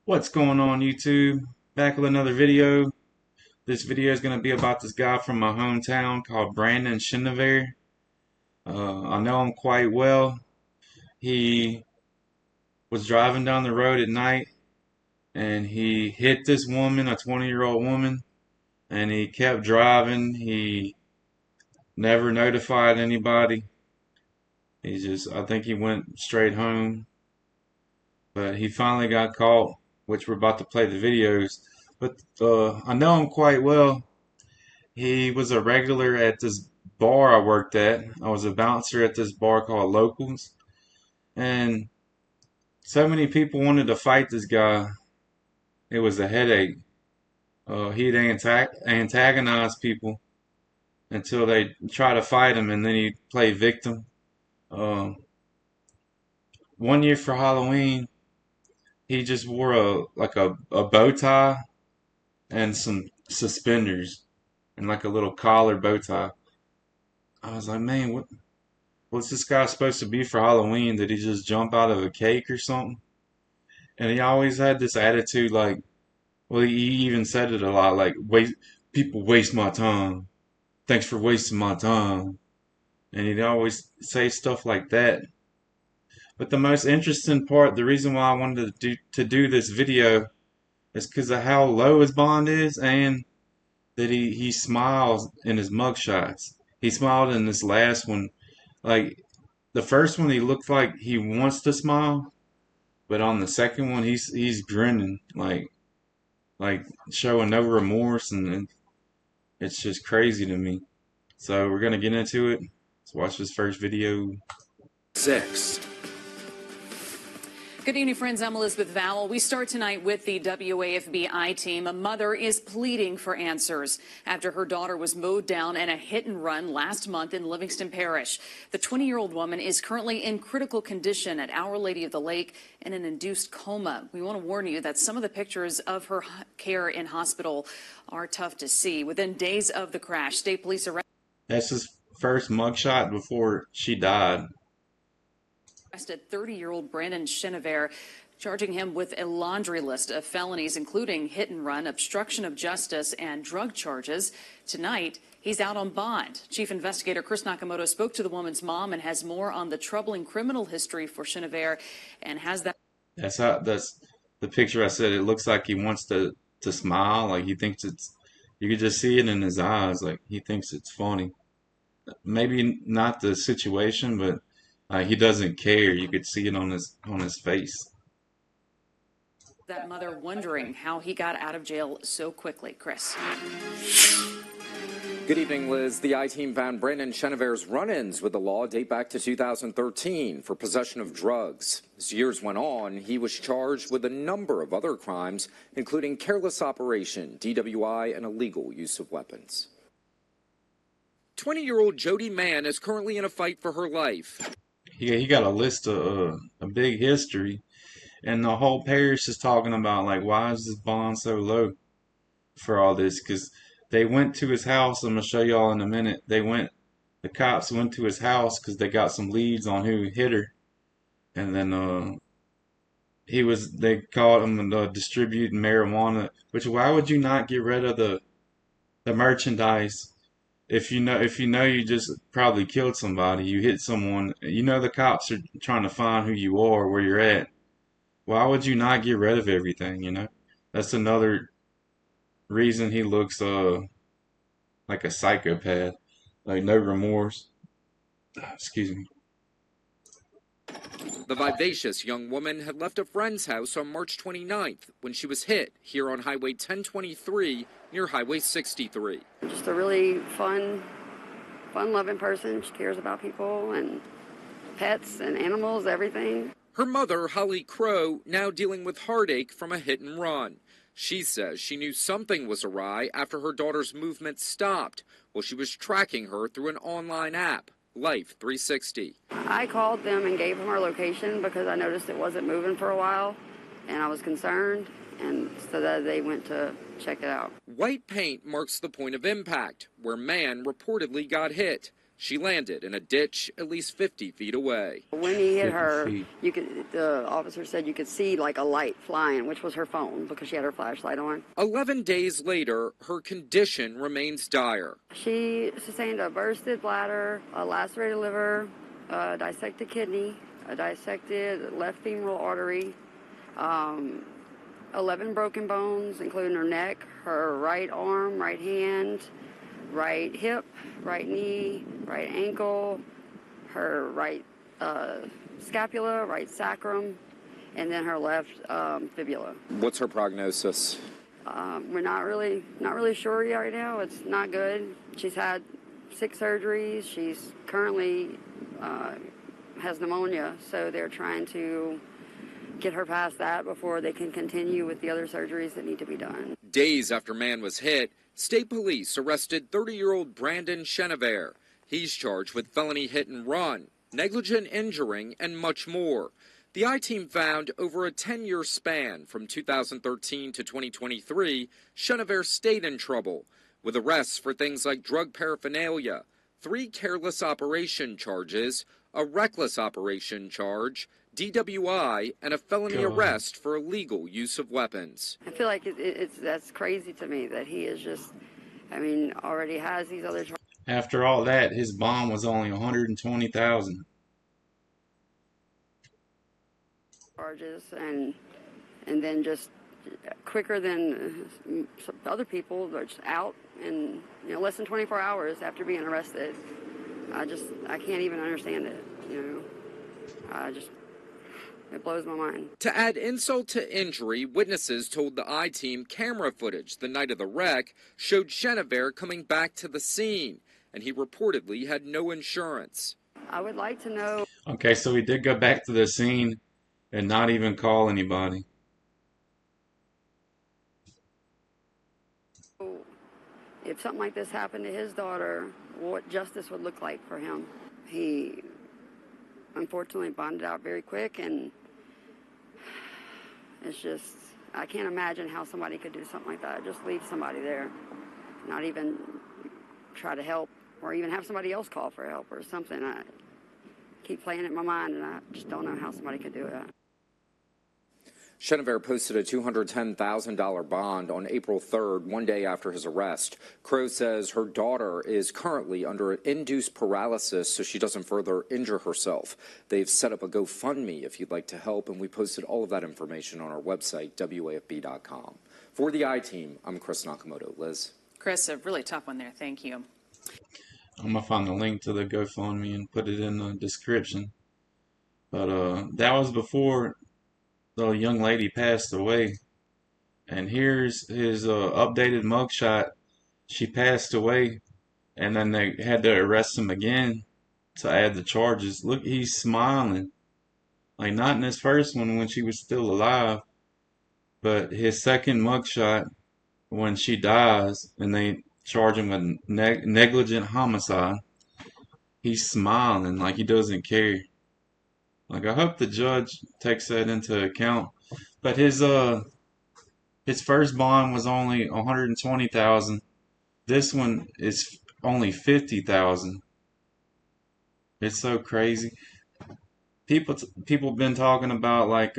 What's going on, YouTube? Back with another video. This video is going to be about this guy from my hometown called Brandon Chenevert. I know him quite well. He was driving down the road at night and he hit this woman, a 20-year-old woman, and he kept driving. He never notified anybody. I think he went straight home. But he finally got caught, which we're about to play the videos. But I know him quite well. He was a regular at this bar I worked at. I was a bouncer at this bar called Locals. And so many people wanted to fight this guy. It was a headache. He'd antagonize people until they try to fight him, and then he'd play victim. Um, one year for Halloween, he just wore a bow tie and some suspenders and like a little collar bow tie. I was like, man, what's this guy supposed to be for Halloween? Did he just jump out of a cake or something? And he always had this attitude like, well, he even said it a lot, like, people waste my time. Thanks for wasting my time. And he'd always say stuff like that. But the most interesting part, the reason why I wanted to do this video is because of how low his bond is, and that he smiles in his mugshots. He smiled in this last one. Like, the first one, he looked like he wants to smile, but on the second one, he's grinning, like showing no remorse, and it's just crazy to me. So we're gonna get into it. Let's watch this first video. 6. Good evening, friends. I'm Elizabeth Vowell. We start tonight with the WAFB team. A mother is pleading for answers after her daughter was mowed down in a hit and run last month in Livingston Parish. The 20-year-old woman is currently in critical condition at Our Lady of the Lake in an induced coma. We want to warn you that some of the pictures of her care in hospital are tough to see. Within days of the crash, state police That's his first mugshot before she died. arrested 30-year-old Brandon Chenevert, charging him with a laundry list of felonies, including hit and run, obstruction of justice, and drug charges. Tonight, he's out on bond. Chief Investigator Chris Nakamoto spoke to the woman's mom and has more on the troubling criminal history for Chenevert, and has that. That's the picture I said. It looks like he wants to smile, like he thinks it's. You could just see it in his eyes, like he thinks it's funny. Maybe not the situation, but he doesn't care. You could see it on his face. That mother wondering how he got out of jail so quickly. Chris. Good evening, Liz. The I-team found Brandon Chenevert's run-ins with the law date back to 2013 for possession of drugs. As years went on, he was charged with a number of other crimes, including careless operation, DWI, and illegal use of weapons. 20-year-old Jody Mann is currently in a fight for her life. He got a list of a big history, and the whole parish is talking about, like, why is this bond so low for all this? Because they went to his house. I'm gonna show y'all in a minute. The cops went to his house because they got some leads on who hit her, and then they caught him distributing marijuana. Which, why would you not get rid of the merchandise? If you know you just probably killed somebody, you hit someone, you know the cops are trying to find who you are, where you're at. Why would you not get rid of everything, you know? That's another reason he looks like a psychopath. Like, no remorse. Excuse me. The vivacious young woman had left a friend's house on March 29th when she was hit here on Highway 1023 near Highway 63. Just a really fun-loving person. She cares about people and pets and animals, everything. Her mother, Holly Crow, now dealing with heartache from a hit and run. She says she knew something was awry after her daughter's movement stopped while she was tracking her through an online app, Life 360. I called them and gave them our location because I noticed it wasn't moving for a while, and I was concerned, and so that they went to check it out. White paint marks the point of impact, where Mann reportedly got hit. She landed in a ditch at least 50 feet away. When he hit 50 her, feet. the officer said you could see like a light flying, which was her phone because she had her flashlight on. 11 days later, her condition remains dire. She sustained a bursted bladder, a lacerated liver, a dissected kidney, a dissected left femoral artery, 11 broken bones, including her neck, her right arm, right hand, right hip, right knee, right ankle, her right scapula, right sacrum, and then her left fibula. What's her prognosis? We're not really sure yet right now. It's not good. She's had 6 surgeries. She's currently has pneumonia, so they're trying to get her past that before they can continue with the other surgeries that need to be done. Days after man was hit, state police arrested 30-year-old Brandon Chenevert. He's charged with felony hit and run, negligent injuring, and much more. The I-Team found over a 10-year span from 2013 to 2023, Chenevert stayed in trouble, with arrests for things like drug paraphernalia, 3 careless operation charges, a reckless operation charge, DWI, and a felony arrest for illegal use of weapons. I feel like that's crazy to me that he is just, already has these other After all that, his bond was only $120,000. charges, and then just quicker than other people, they're just out in less than 24 hours after being arrested. I can't even understand it. It blows my mind. To add insult to injury, witnesses told the I-Team camera footage the night of the wreck showed Chenevert coming back to the scene, and he reportedly had no insurance. I would like to know. Okay, so he did go back to the scene and not even call anybody. If something like this happened to his daughter, what justice would look like for him. He unfortunately bonded out very quick, and it's just, I can't imagine how somebody could do something like that. Just leave somebody there, not even try to help, or even have somebody else call for help or something. I keep playing it in my mind, and I just don't know how somebody could do it. Chenevert posted a $210,000 bond on April 3rd, one day after his arrest. Crow says her daughter is currently under induced paralysis so she doesn't further injure herself. They've set up a GoFundMe if you'd like to help, and we posted all of that information on our website, WAFB.com. For the I-Team, I'm Chris Nakamoto. Liz? Chris, a really tough one there. Thank you. I'm going to find the link to the GoFundMe and put it in the description. But that was before the young lady passed away. And here's his updated mugshot. She passed away, and then they had to arrest him again to add the charges. Look, he's smiling. Like, not in his first one when she was still alive, but his second mugshot when she dies and they charge him with negligent homicide. He's smiling like he doesn't care. Like, I hope the judge takes that into account. But his first bond was only $120,000. This one is only $50,000. It's so crazy. People been talking about, like,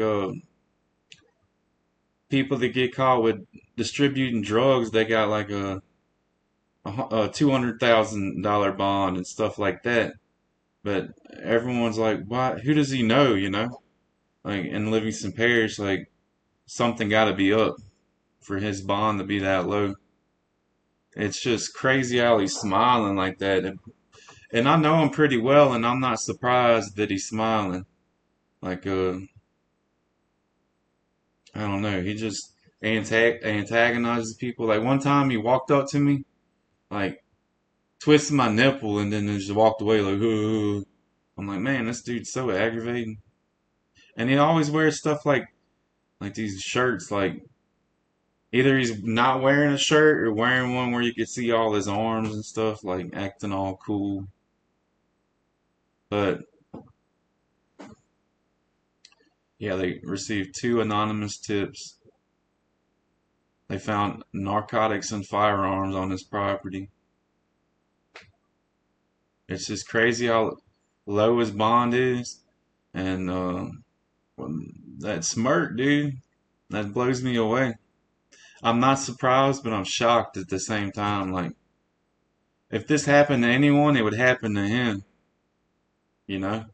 people that get caught with distributing drugs. They got like a $200,000 bond and stuff like that. But everyone's like, why? Who does he know? Like in Livingston Parish, like something got to be up for his bond to be that low. It's just crazy how he's smiling like that. And I know him pretty well, and I'm not surprised that he's smiling. Like, I don't know. He just antagonizes people. Like one time he walked up to me, like twisted my nipple, and then just walked away like, ooh. I'm like, man, this dude's so aggravating. And he always wears stuff like these shirts, like either he's not wearing a shirt or wearing one where you can see all his arms and stuff, like acting all cool. But yeah, they received 2 anonymous tips. They found narcotics and firearms on his property. It's just crazy how low his bond is, and well, that smirk, dude, that blows me away. I'm not surprised, but I'm shocked at the same time. Like, if this happened to anyone, it would happen to him, you know?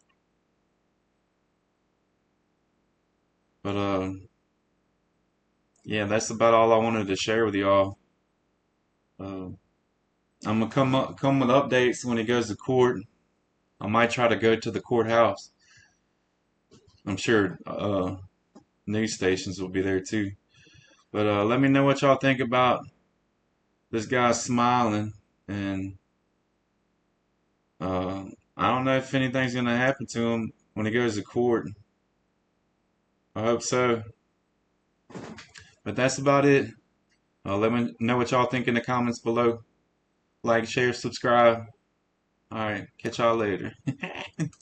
But, yeah, that's about all I wanted to share with y'all. Uh, I'm gonna come with updates when he goes to court. I might try to go to the courthouse. I'm sure, news stations will be there too. But, let me know what y'all think about this guy smiling, and, uh, I don't know if anything's gonna happen to him when he goes to court. I hope so. But that's about it. Let me know what y'all think in the comments below. Like, share, subscribe. Alright, catch y'all later.